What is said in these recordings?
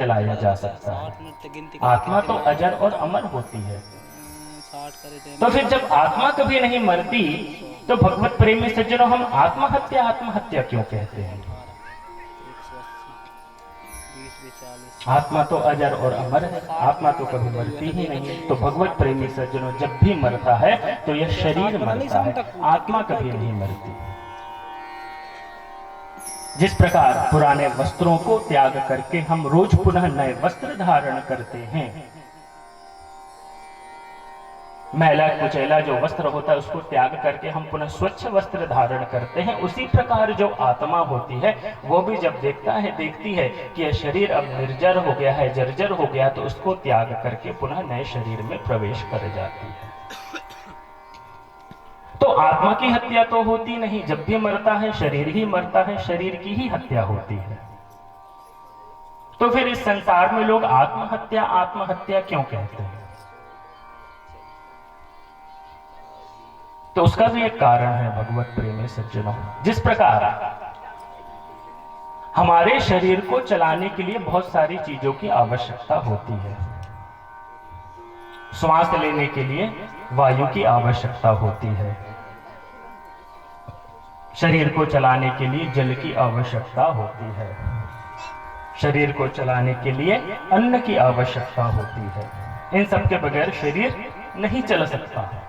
चलाया जा सकता है। आत्मा तो अजर और अमर होती है। तो फिर जब आत्मा कभी नहीं मरती तो भगवत प्रेमी सज्जनों हम आत्महत्या क्यों कहते हैं? आत्मा तो अजर और अमर है, आत्मा तो कभी मरती ही नहीं। तो भगवत प्रेमी सज्जनों जब भी मरता है तो यह शरीर मरता है, आत्मा कभी नहीं मरती। जिस प्रकार पुराने वस्त्रों को त्याग करके हम रोज पुनः नए वस्त्र धारण करते हैं, मैला कुचैला जो वस्त्र होता है उसको त्याग करके हम पुनः स्वच्छ वस्त्र धारण करते हैं, उसी प्रकार जो आत्मा होती है वो भी जब देखती है कि यह शरीर अब निर्जर हो गया है, जर्जर हो गया, तो उसको त्याग करके पुनः नए शरीर में प्रवेश कर जाती है। तो आत्मा की हत्या तो होती नहीं, जब भी मरता है शरीर ही मरता है, शरीर की ही हत्या होती है। तो फिर इस संसार में लोग आत्महत्या क्यों कहते हैं? तो उसका भी एक कारण है भगवत प्रेमी सज्जनों। जिस प्रकार हमारे शरीर को चलाने के लिए बहुत सारी चीजों की आवश्यकता होती है। श्वास लेने के लिए वायु की आवश्यकता होती है, शरीर को चलाने के लिए जल की आवश्यकता होती है, शरीर को चलाने के लिए अन्न की आवश्यकता होती है। इन सब के बगैर शरीर नहीं चल सकता है।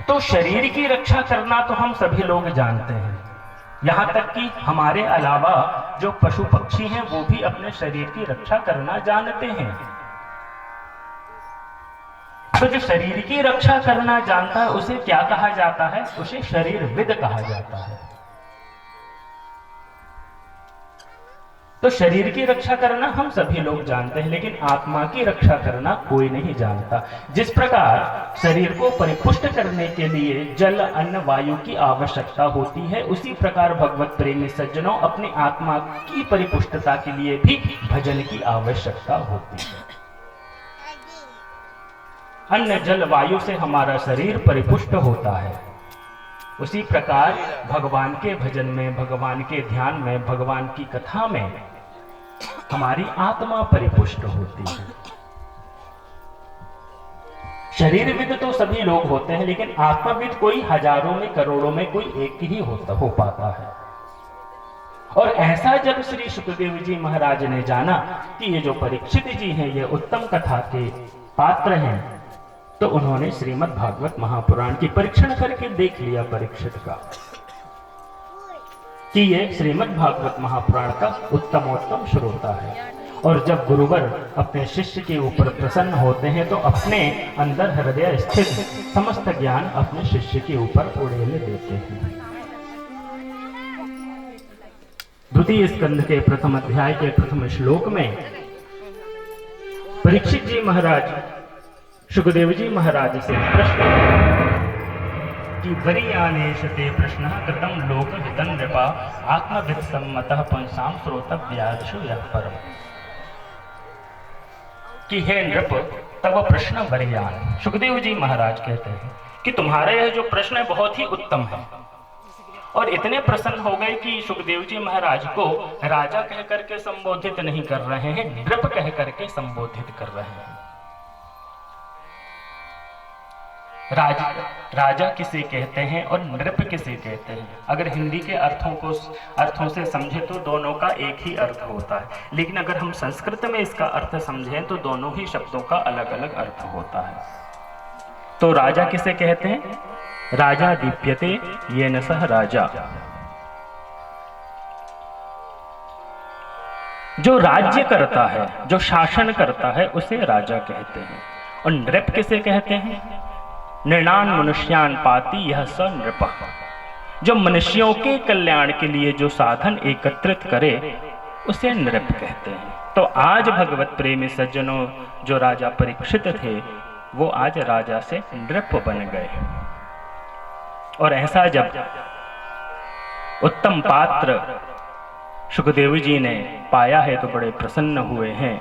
तो शरीर की रक्षा करना तो हम सभी लोग जानते हैं, यहां तक कि हमारे अलावा जो पशु पक्षी हैं वो भी अपने शरीर की रक्षा करना जानते हैं। तो जो शरीर की रक्षा करना जानता है उसे क्या कहा जाता है? उसे शरीरविद कहा जाता है। तो शरीर की रक्षा करना हम सभी लोग जानते हैं, लेकिन आत्मा की रक्षा करना कोई नहीं जानता। जिस प्रकार शरीर को परिपुष्ट करने के लिए जल, अन्न, वायु की आवश्यकता होती है, उसी प्रकार भगवत प्रेमी सज्जनों अपनी आत्मा की परिपुष्टता के लिए भी भजन की आवश्यकता होती है। अन्न, जल, वायु से हमारा शरीर परिपुष्ट होता है, उसी प्रकार भगवान के भजन में, भगवान के ध्यान में, भगवान की कथा में हमारी आत्मा परिपुष्ट होती है। शरीरविद तो सभी लोग होते हैं, लेकिन आत्माविद कोई हजारों में, करोड़ों में कोई एक ही हो पाता है। और ऐसा जब श्री सुखदेव जी महाराज ने जाना कि ये जो परीक्षित जी हैं ये उत्तम कथा के पात्र हैं, तो उन्होंने श्रीमद् भागवत महापुराण की परीक्षण करके देख लिया परीक्षित का कि ये श्रीमद् भागवत महापुराण का उत्तमोत्तम श्रोता है। और जब गुरुवर अपने शिष्य के ऊपर प्रसन्न होते हैं तो अपने अंदर हृदय स्थित समस्त ज्ञान अपने शिष्य के ऊपर उड़ेल देते हैं। द्वितीय स्कंद के प्रथम अध्याय के प्रथम श्लोक में परीक्षित जी महाराज सुखदेव जी महाराज से प्रश्न कि वरीयानेश ते प्रश्न कृतम लोक हितं नृपा आत्मविद सम्मतः पुंसाम श्रोतव्यादिषु यः परम। कि हे नृप, तब प्रश्न वरीयान। सुखदेव जी महाराज कहते हैं कि तुम्हारा यह जो प्रश्न है बहुत ही उत्तम है। और इतने प्रसन्न हो गए कि सुखदेव जी महाराज को राजा कह करके संबोधित नहीं कर रहे हैं, नृप कह करके संबोधित कर रहे हैं। राजा किसे कहते हैं और नृप किसे कहते हैं? अगर हिंदी के अर्थों से समझे तो दोनों का एक ही अर्थ होता है, लेकिन अगर हम संस्कृत में इसका अर्थ समझें तो दोनों ही शब्दों का अलग अलग अर्थ होता है। तो राजा किसे कहते हैं? राजा दीप्यते येन सह राजा। जो राज्य करता है, जो शासन करता है, उसे राजा कहते हैं। और नृप किसे कहते हैं? नृणान मनुष्यान पाति यह स नृपः। जो मनुष्यों के कल्याण के लिए जो साधन एकत्रित करे उसे नृप कहते हैं। तो आज भगवत प्रेमी सज्जनों, जो राजा परीक्षित थे वो आज राजा से नृप बन गए। और ऐसा जब उत्तम पात्र सुखदेव जी ने पाया है तो बड़े प्रसन्न हुए हैं।